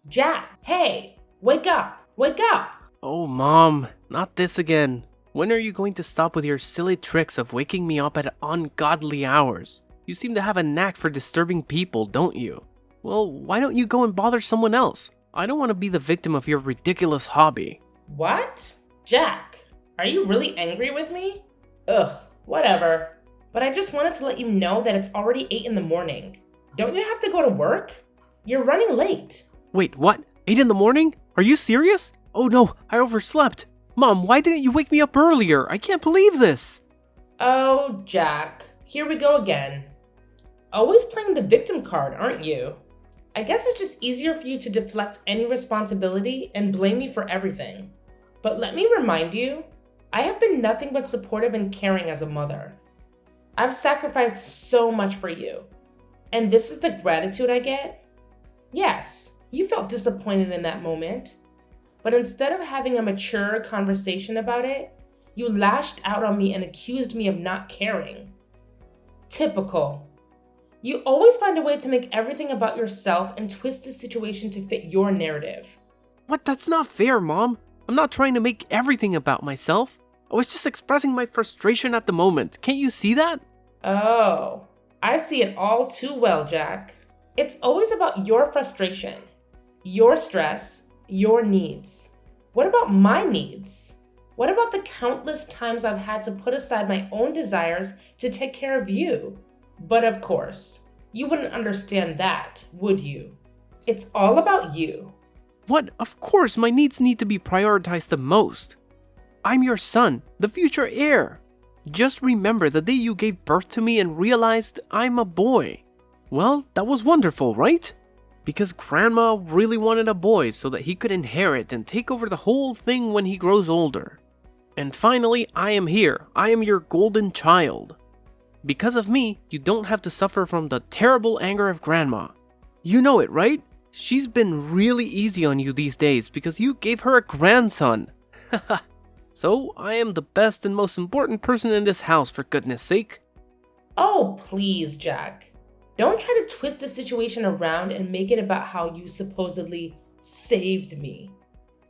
Jack, hey, wake up, wake up! Oh, Mom, not this again. When are you going to stop with your silly tricks of waking me up at ungodly hours? You seem to have a knack for disturbing people, don't you? Well, why don't you go and bother someone else? I don't want to be the victim of your ridiculous hobby. What? Jack, are you really angry with me? Ugh, whatever. But I just wanted to let you know that it's already 8 in the morning. Don't you have to go to work? You're running late. Wait, what? 8 in the morning? Are you serious? Oh no, I overslept. Mom, why didn't you wake me up earlier? I can't believe this. Oh, Jack, here we go again. Always playing the victim card, aren't you? I guess it's just easier for you to deflect any responsibility and blame me for everything. But let me remind you, I have been nothing but supportive and caring as a mother. I've sacrificed so much for you. And this is the gratitude I get? Yes, you felt disappointed in that moment. But instead of having a mature conversation about it, you lashed out on me and accused me of not caring. Typical. You always find a way to make everything about yourself and twist the situation to fit your narrative. What? That's not fair, Mom. I'm not trying to make everything about myself. I was just expressing my frustration at the moment. Can't you see that? Oh, I see it all too well, Jack. It's always about your frustration, your stress, your needs. What about my needs? What about the countless times I've had to put aside my own desires to take care of you? But of course, you wouldn't understand that, would you? It's all about you. What? Of course, my needs need to be prioritized the most. I'm your son, the future heir. Just remember the day you gave birth to me and realized I'm a boy. Well, that was wonderful, right? Because Grandma really wanted a boy so that he could inherit and take over the whole thing when he grows older. And finally, I am here. I am your golden child. Because of me, you don't have to suffer from the terrible anger of Grandma. You know it, right? She's been really easy on you these days because you gave her a grandson. So, I am the best and most important person in this house, for goodness sake. Oh, please, Jack. Don't try to twist the situation around and make it about how you supposedly saved me.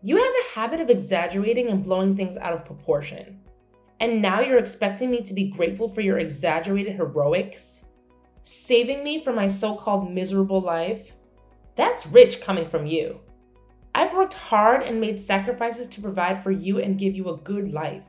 You have a habit of exaggerating and blowing things out of proportion. And now you're expecting me to be grateful for your exaggerated heroics? Saving me from my so-called miserable life? That's rich coming from you. I've worked hard and made sacrifices to provide for you and give you a good life.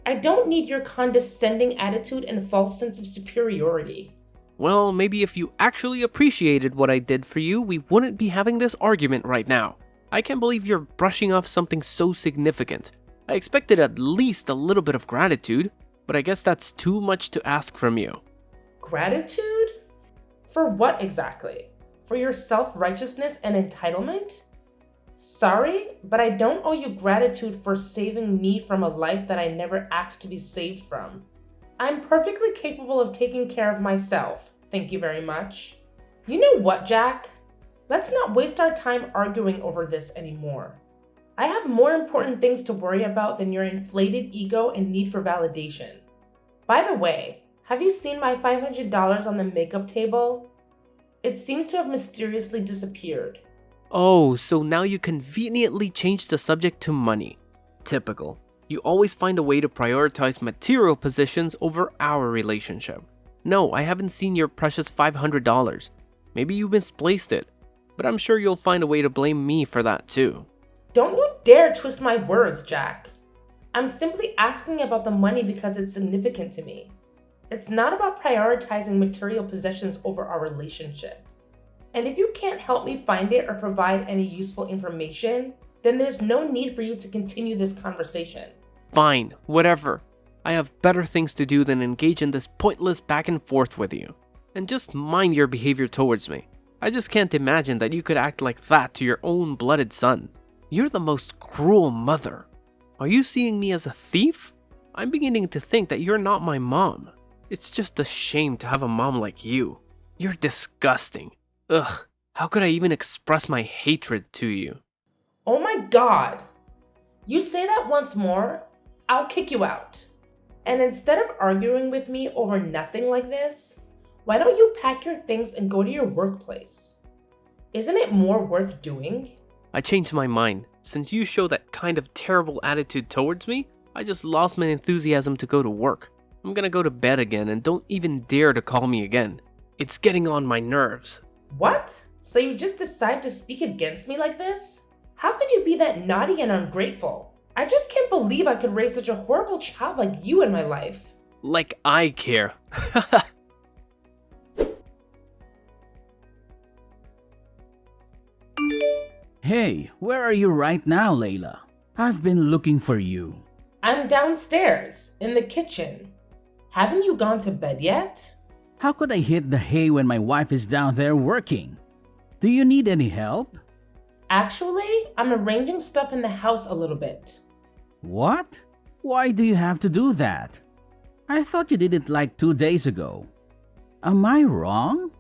I don't need your condescending attitude and false sense of superiority. Well, maybe if you actually appreciated what I did for you, we wouldn't be having this argument right now. I can't believe you're brushing off something so significant. I expected at least a little bit of gratitude, but I guess that's too much to ask from you. Gratitude? For what exactly? For your self-righteousness and entitlement? Sorry, but I don't owe you gratitude for saving me from a life that I never asked to be saved from. I'm perfectly capable of taking care of myself, thank you very much. You know what, Jack? Let's not waste our time arguing over this anymore. I have more important things to worry about than your inflated ego and need for validation. By the way, have you seen my $500 on the makeup table? It seems to have mysteriously disappeared. Oh, so now you conveniently changed the subject to money. Typical. You always find a way to prioritize material possessions over our relationship. No, I haven't seen your precious $500. Maybe you misplaced it, but I'm sure you'll find a way to blame me for that too. Don't you dare twist my words, Jack. I'm simply asking about the money because it's significant to me. It's not about prioritizing material possessions over our relationship. And if you can't help me find it or provide any useful information, then there's no need for you to continue this conversation. Fine, whatever. I have better things to do than engage in this pointless back and forth with you. And just mind your behavior towards me. I just can't imagine that you could act like that to your own blooded son. You're the most cruel mother. Are you seeing me as a thief? I'm beginning to think that you're not my mom. It's just a shame to have a mom like you. You're disgusting. Ugh, how could I even express my hatred to you? Oh my God! You say that once more, I'll kick you out. And instead of arguing with me over nothing like this, why don't you pack your things and go to your workplace? Isn't it more worth doing? I changed my mind. Since you show that kind of terrible attitude towards me, I just lost my enthusiasm to go to work. I'm gonna go to bed again and don't even dare to call me again. It's getting on my nerves. What? So you just decide to speak against me like this? How could you be that naughty and ungrateful? I just can't believe I could raise such a horrible child like you in my life. Like I care. Hey, where are you right now, Layla? I've been looking for you. I'm downstairs, in the kitchen. Haven't you gone to bed yet? How could I hit the hay when my wife is down there working? Do you need any help? Actually, I'm arranging stuff in the house a little bit. What? Why do you have to do that? I thought you did it like 2 days ago. Am I wrong?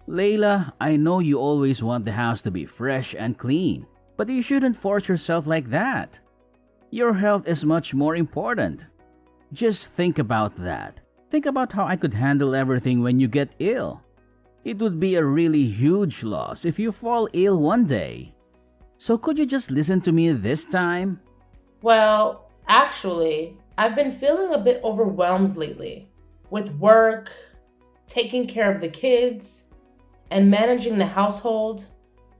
Layla, I know you always want the house to be fresh and clean, but you shouldn't force yourself like that. Your health is much more important. Just think about that. Think about how I could handle everything when you get ill. It would be a really huge loss if you fall ill one day. So could you just listen to me this time? Well, actually, I've been feeling a bit overwhelmed lately with work, taking care of the kids, and managing the household.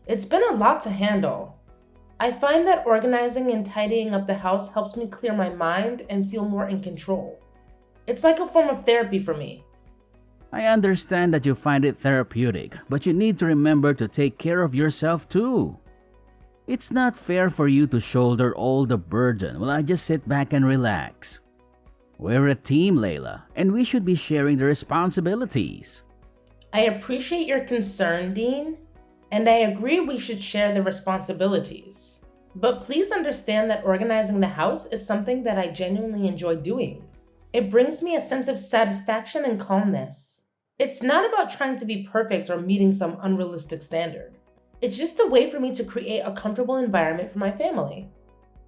It's been a lot to handle. I find that organizing and tidying up the house helps me clear my mind and feel more in control. It's like a form of therapy for me. I understand that you find it therapeutic, but you need to remember to take care of yourself too. It's not fair for you to shoulder all the burden while I just sit back and relax. We're a team, Layla, and we should be sharing the responsibilities. I appreciate your concern, Dean, and I agree we should share the responsibilities. But please understand that organizing the house is something that I genuinely enjoy doing. It brings me a sense of satisfaction and calmness. It's not about trying to be perfect or meeting some unrealistic standard. It's just a way for me to create a comfortable environment for my family.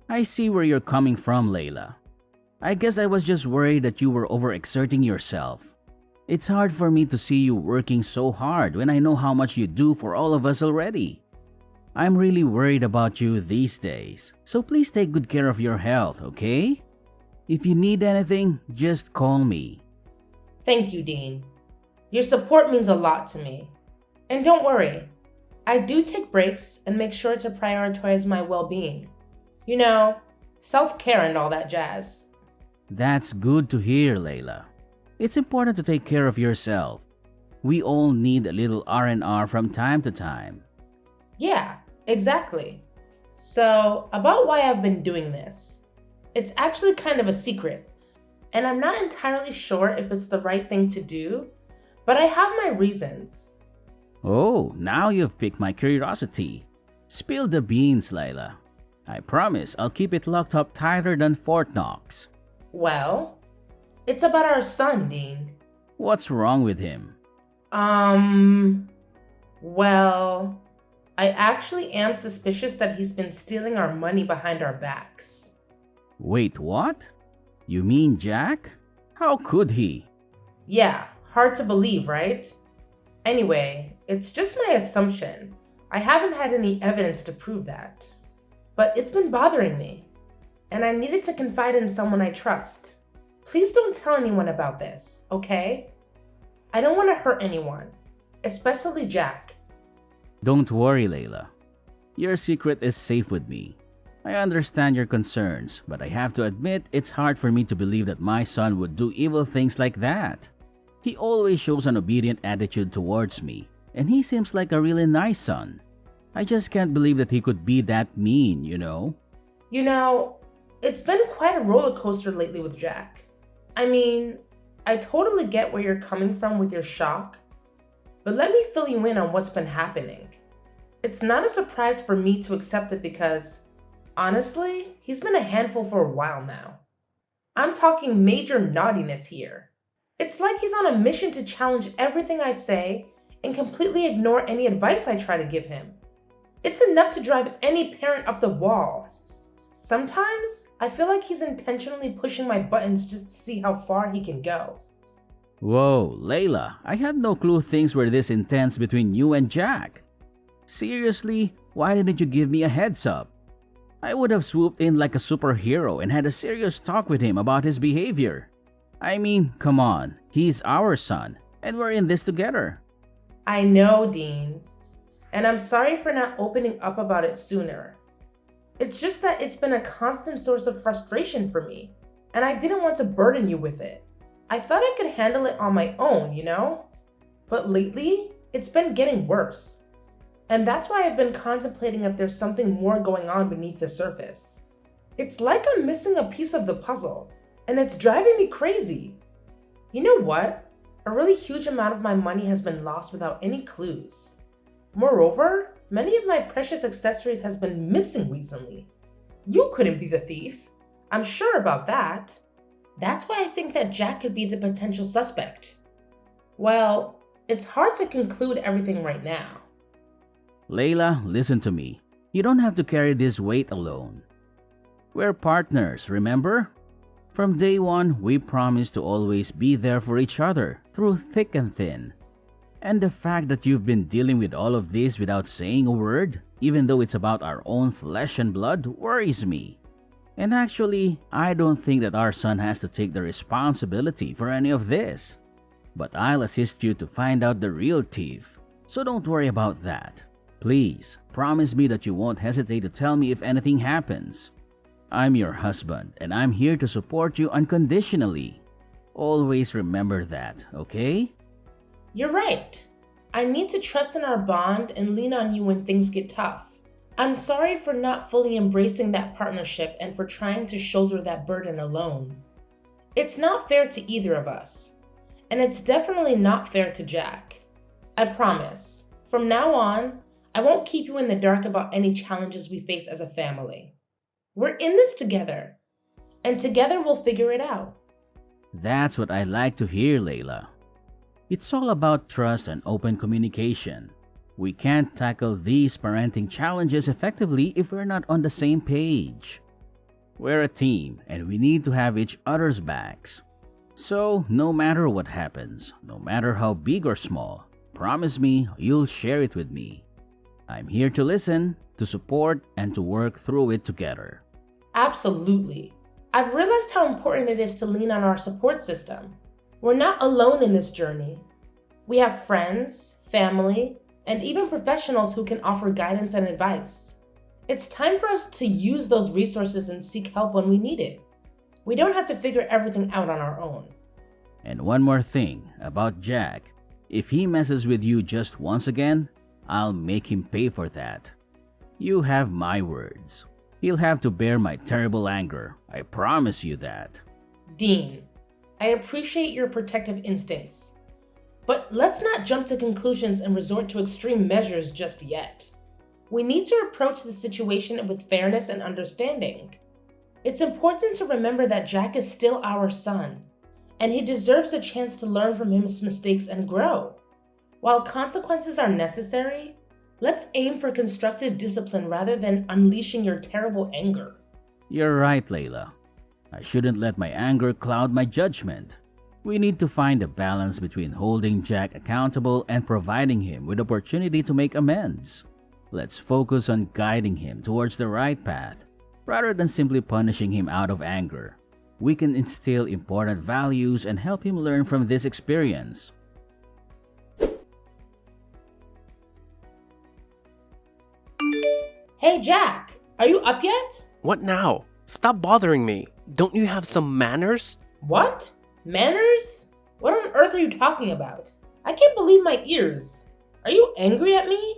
I see where you're coming from, Layla. I guess I was just worried that you were overexerting yourself. It's hard for me to see you working so hard when I know how much you do for all of us already. I'm really worried about you these days, so please take good care of your health, okay? If you need anything, just call me. Thank you, Dean. Your support means a lot to me. And don't worry, I do take breaks and make sure to prioritize my well-being. You know, self-care and all that jazz. That's good to hear, Layla. It's important to take care of yourself. We all need a little R&R from time to time. Yeah, exactly. So, about why I've been doing this. It's actually kind of a secret, and I'm not entirely sure if it's the right thing to do, but I have my reasons. Oh, now you've piqued my curiosity. Spill the beans, Layla. I promise I'll keep it locked up tighter than Fort Knox. Well, it's about our son, Dean. What's wrong with him? Well, I actually am suspicious that he's been stealing our money behind our backs. Wait, what? You mean Jack? How could he? Yeah, hard to believe, right? Anyway, it's just my assumption. I haven't had any evidence to prove that. But it's been bothering me, and I needed to confide in someone I trust. Please don't tell anyone about this, okay? I don't want to hurt anyone, especially Jack. Don't worry, Layla. Your secret is safe with me. I understand your concerns, but I have to admit it's hard for me to believe that my son would do evil things like that. He always shows an obedient attitude towards me, and he seems like a really nice son. I just can't believe that he could be that mean, you know? You know, it's been quite a roller coaster lately with Jack. I mean, I totally get where you're coming from with your shock, but let me fill you in on what's been happening. It's not a surprise for me to accept it because, honestly, he's been a handful for a while now. I'm talking major naughtiness here. It's like he's on a mission to challenge everything I say and completely ignore any advice I try to give him. It's enough to drive any parent up the wall. Sometimes, I feel like he's intentionally pushing my buttons just to see how far he can go. Whoa, Layla, I had no clue things were this intense between you and Jack. Seriously, why didn't you give me a heads up? I would have swooped in like a superhero and had a serious talk with him about his behavior. I mean, come on, he's our son, and we're in this together. I know, Dean. And I'm sorry for not opening up about it sooner. It's just that it's been a constant source of frustration for me, and I didn't want to burden you with it. I thought I could handle it on my own, you know? But lately, it's been getting worse. And that's why I've been contemplating if there's something more going on beneath the surface. It's like I'm missing a piece of the puzzle, and it's driving me crazy. You know what? A really huge amount of my money has been lost without any clues. Moreover, many of my precious accessories has been missing recently. You couldn't be the thief. I'm sure about that. That's why I think that Jack could be the potential suspect. Well, it's hard to conclude everything right now. Layla, listen to me. You don't have to carry this weight alone. We're partners, remember? From day one, we promised to always be there for each other, through thick and thin. And the fact that you've been dealing with all of this without saying a word, even though it's about our own flesh and blood, worries me. And actually, I don't think that our son has to take the responsibility for any of this. But I'll assist you to find out the real thief, so don't worry about that. Please, promise me that you won't hesitate to tell me if anything happens. I'm your husband, and I'm here to support you unconditionally. Always remember that, okay? You're right. I need to trust in our bond and lean on you when things get tough. I'm sorry for not fully embracing that partnership and for trying to shoulder that burden alone. It's not fair to either of us, and it's definitely not fair to Jack. I promise, from now on, I won't keep you in the dark about any challenges we face as a family. We're in this together, and together we'll figure it out. That's what I like to hear, Layla. It's all about trust and open communication. We can't tackle these parenting challenges effectively if we're not on the same page. We're a team, and we need to have each other's backs. So, no matter what happens, no matter how big or small, promise me you'll share it with me. I'm here to listen, to support, and to work through it together. Absolutely. I've realized how important it is to lean on our support system. We're not alone in this journey. We have friends, family, and even professionals who can offer guidance and advice. It's time for us to use those resources and seek help when we need it. We don't have to figure everything out on our own. And one more thing about Jack. If he messes with you just once again, I'll make him pay for that. You have my words. He'll have to bear my terrible anger. I promise you that. Dean, I appreciate your protective instincts, but let's not jump to conclusions and resort to extreme measures just yet. We need to approach the situation with fairness and understanding. It's important to remember that Jack is still our son, and he deserves a chance to learn from his mistakes and grow. While consequences are necessary, let's aim for constructive discipline rather than unleashing your terrible anger. You're right, Layla. I shouldn't let my anger cloud my judgment. We need to find a balance between holding Jack accountable and providing him with opportunity to make amends. Let's focus on guiding him towards the right path, rather than simply punishing him out of anger. We can instill important values and help him learn from this experience. Hey Jack, are you up yet? What now? Stop bothering me. Don't you have some manners? What? Manners? What on earth are you talking about? I can't believe my ears. Are you angry at me?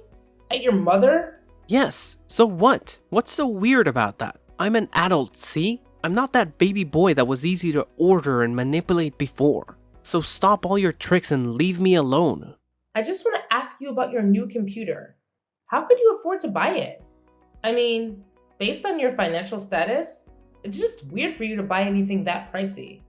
At your mother? Yes, so what? What's so weird about that? I'm an adult, see? I'm not that baby boy that was easy to order and manipulate before. So stop all your tricks and leave me alone. I just want to ask you about your new computer. How could you afford to buy it? I mean, based on your financial status, it's just weird for you to buy anything that pricey.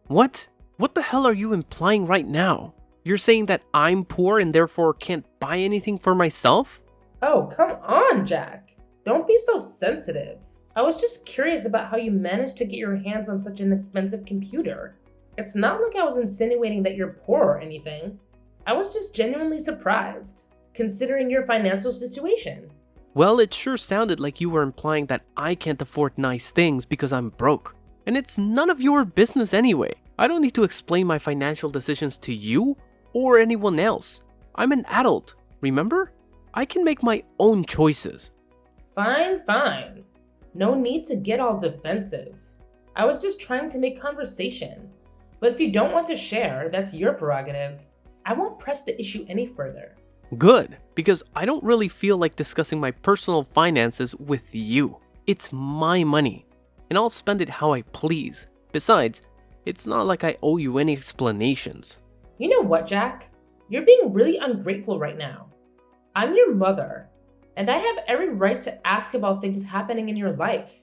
What? What the hell are you implying right now? You're saying that I'm poor and therefore can't buy anything for myself? Oh, come on, Jack. Don't be so sensitive. I was just curious about how you managed to get your hands on such an expensive computer. It's not like I was insinuating that you're poor or anything. I was just genuinely surprised. considering your financial situation. Well, it sure sounded like you were implying that I can't afford nice things because I'm broke. And it's none of your business anyway. I don't need to explain my financial decisions to you or anyone else. I'm an adult, remember? I can make my own choices. Fine, fine. No need to get all defensive. I was just trying to make conversation. But if you don't want to share, that's your prerogative. I won't press the issue any further. Good, because I don't really feel like discussing my personal finances with you. It's my money, and I'll spend it how I please. Besides, it's not like I owe you any explanations. You know what, Jack? You're being really ungrateful right now. I'm your mother, and I have every right to ask about things happening in your life.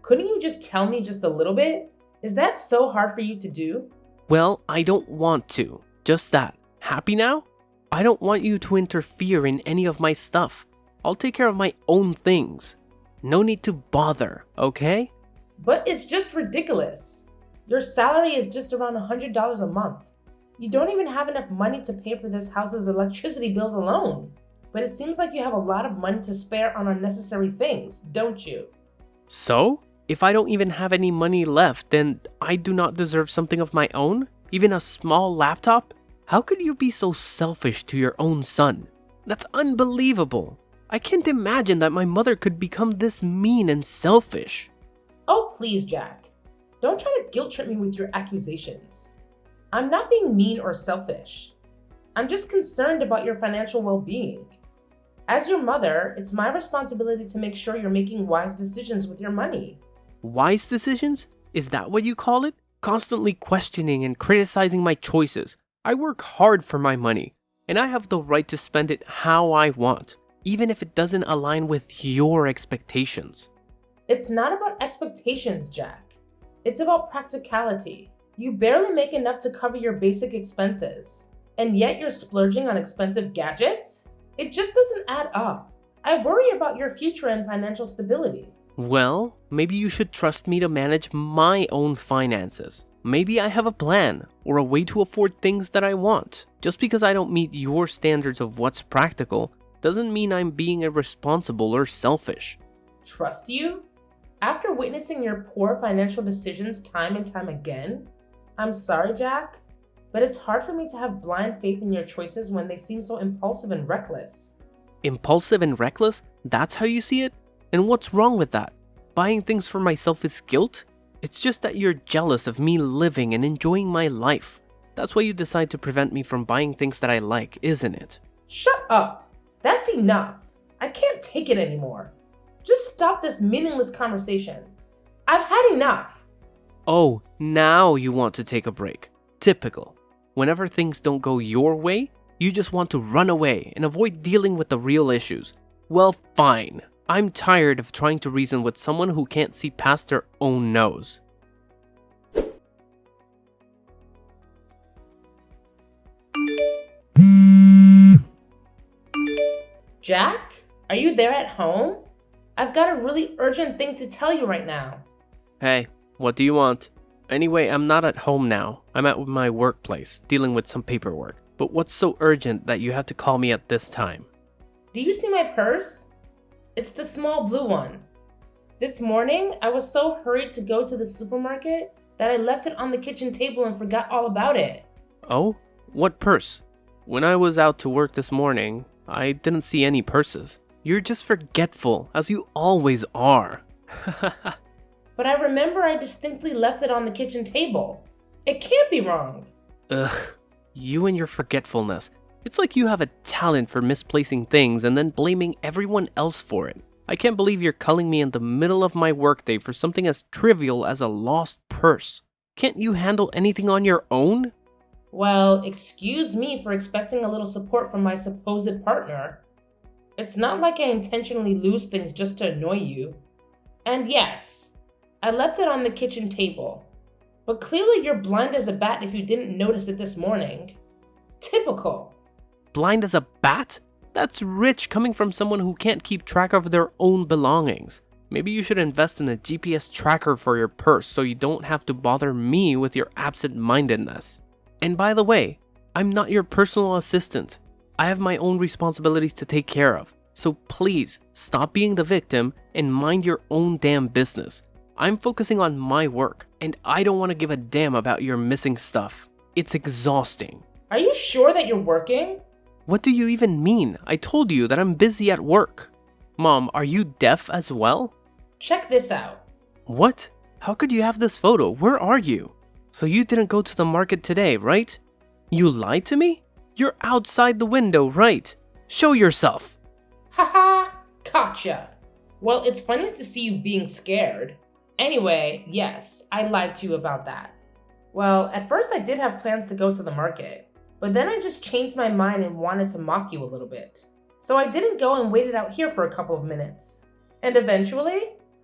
Couldn't you just tell me just a little bit? Is that so hard for you to do? Well, I don't want to. Just that. Happy now? I don't want you to interfere in any of my stuff. I'll take care of my own things. No need to bother, okay? But it's just ridiculous. Your salary is just around $100 a month. You don't even have enough money to pay for this house's electricity bills alone. But it seems like you have a lot of money to spare on unnecessary things, don't you? So? If I don't even have any money left, then I do not deserve something of my own? Even a small laptop? How could you be so selfish to your own son? That's unbelievable. I can't imagine that my mother could become this mean and selfish. Oh, please, Jack. Don't try to guilt trip me with your accusations. I'm not being mean or selfish. I'm just concerned about your financial well-being. As your mother, it's my responsibility to make sure you're making wise decisions with your money. Wise decisions? Is that what you call it? Constantly questioning and criticizing my choices. I work hard for my money, and I have the right to spend it how I want, even if it doesn't align with your expectations. It's not about expectations, Jack. It's about practicality. You barely make enough to cover your basic expenses, and yet you're splurging on expensive gadgets? It just doesn't add up. I worry about your future and financial stability. Well, maybe you should trust me to manage my own finances. Maybe I have a plan or a way to afford things that I want. Just because I don't meet your standards of what's practical doesn't mean I'm being irresponsible or selfish. Trust you? After witnessing your poor financial decisions time and time again? I'm sorry, Jack, but it's hard for me to have blind faith in your choices when they seem so impulsive and reckless. Impulsive and reckless? That's how you see it? And what's wrong with that? Buying things for myself is guilt? It's just that you're jealous of me living and enjoying my life. That's why you decide to prevent me from buying things that I like, isn't it? Shut up! That's enough! I can't take it anymore. Just stop this meaningless conversation. I've had enough! Oh, now you want to take a break. Typical. Whenever things don't go your way, you just want to run away and avoid dealing with the real issues. Well, fine. I'm tired of trying to reason with someone who can't see past their own nose. Jack? Are you there at home? I've got a really urgent thing to tell you right now. Hey, what do you want? Anyway, I'm not at home now. I'm at my workplace, dealing with some paperwork. But what's so urgent that you have to call me at this time? Do you see my purse? It's the small blue one. This morning, I was so hurried to go to the supermarket that I left it on the kitchen table and forgot all about it. Oh? What purse? When I was out to work this morning, I didn't see any purses. You're just forgetful, as you always are. But I remember I distinctly left it on the kitchen table. It can't be wrong. Ugh, you and your forgetfulness. It's like you have a talent for misplacing things and then blaming everyone else for it. I can't believe you're calling me in the middle of my workday for something as trivial as a lost purse. Can't you handle anything on your own? Well, excuse me for expecting a little support from my supposed partner. It's not like I intentionally lose things just to annoy you. And yes, I left it on the kitchen table. But clearly you're blind as a bat if you didn't notice it this morning. Typical. Blind as a bat? That's rich coming from someone who can't keep track of their own belongings. Maybe you should invest in a GPS tracker for your purse so you don't have to bother me with your absent-mindedness. And by the way, I'm not your personal assistant. I have my own responsibilities to take care of. So please, stop being the victim and mind your own damn business. I'm focusing on my work, and I don't want to give a damn about your missing stuff. It's exhausting. Are you sure that you're working? What do you even mean? I told you that I'm busy at work. Mom, are you deaf as well? Check this out. What? How could you have this photo? Where are you? So you didn't go to the market today, right? You lied to me? You're outside the window, right? Show yourself. Haha, gotcha. Well, it's funny to see you being scared. Anyway, yes, I lied to you about that. Well, at first I did have plans to go to the market, but then I just changed my mind and wanted to mock you a little bit. So I didn't go and waited out here for a couple of minutes. And eventually,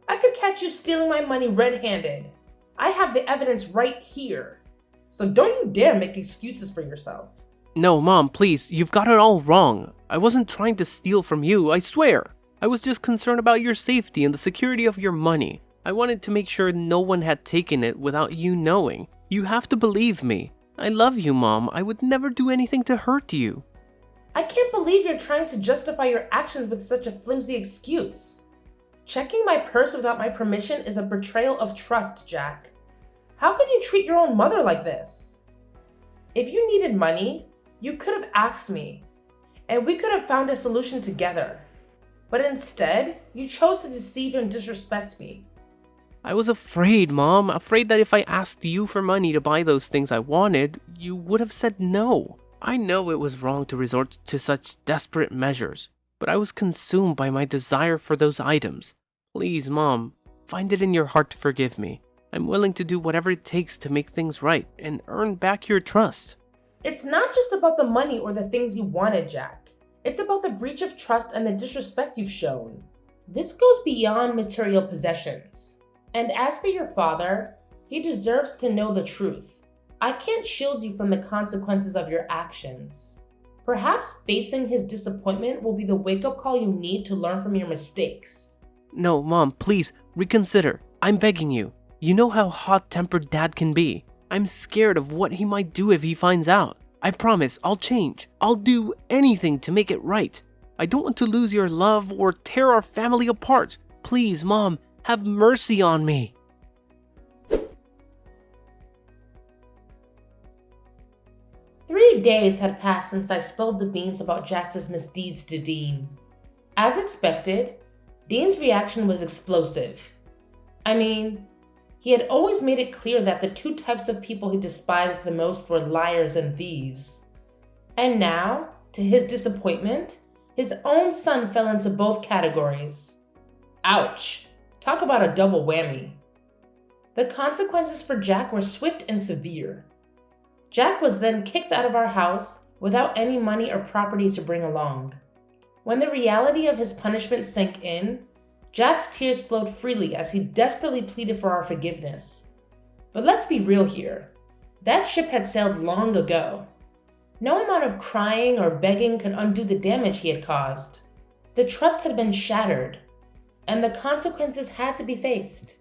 I could catch you stealing my money red-handed. I have the evidence right here. So don't you dare make excuses for yourself. No, Mom, please, you've got it all wrong. I wasn't trying to steal from you, I swear. I was just concerned about your safety and the security of your money. I wanted to make sure no one had taken it without you knowing. You have to believe me. I love you, Mom. I would never do anything to hurt you. I can't believe you're trying to justify your actions with such a flimsy excuse. Checking my purse without my permission is a betrayal of trust, Jack. How could you treat your own mother like this? If you needed money, you could have asked me, and we could have found a solution together. But instead, you chose to deceive and disrespect me. I was afraid, Mom. Afraid that if I asked you for money to buy those things I wanted, you would have said no. I know it was wrong to resort to such desperate measures, but I was consumed by my desire for those items. Please, Mom, find it in your heart to forgive me. I'm willing to do whatever it takes to make things right and earn back your trust. It's not just about the money or the things you wanted, Jack. It's about the breach of trust and the disrespect you've shown. This goes beyond material possessions. And as for your father, he deserves to know the truth. I can't shield you from the consequences of your actions. Perhaps facing his disappointment will be the wake-up call you need to learn from your mistakes. No, Mom, please, reconsider. I'm begging you. You know how hot-tempered Dad can be. I'm scared of what he might do if he finds out. I promise I'll change. I'll do anything to make it right. I don't want to lose your love or tear our family apart. Please, Mom, have mercy on me. Three days had passed since I spilled the beans about Jax's misdeeds to Dean. As expected, Dean's reaction was explosive. I mean, he had always made it clear that the two types of people he despised the most were liars and thieves. And now, to his disappointment, his own son fell into both categories. Ouch! Talk about a double whammy. The consequences for Jack were swift and severe. Jack was then kicked out of our house without any money or property to bring along. When the reality of his punishment sank in, Jack's tears flowed freely as he desperately pleaded for our forgiveness. But let's be real here. That ship had sailed long ago. No amount of crying or begging could undo the damage he had caused. The trust had been shattered, and the consequences had to be faced.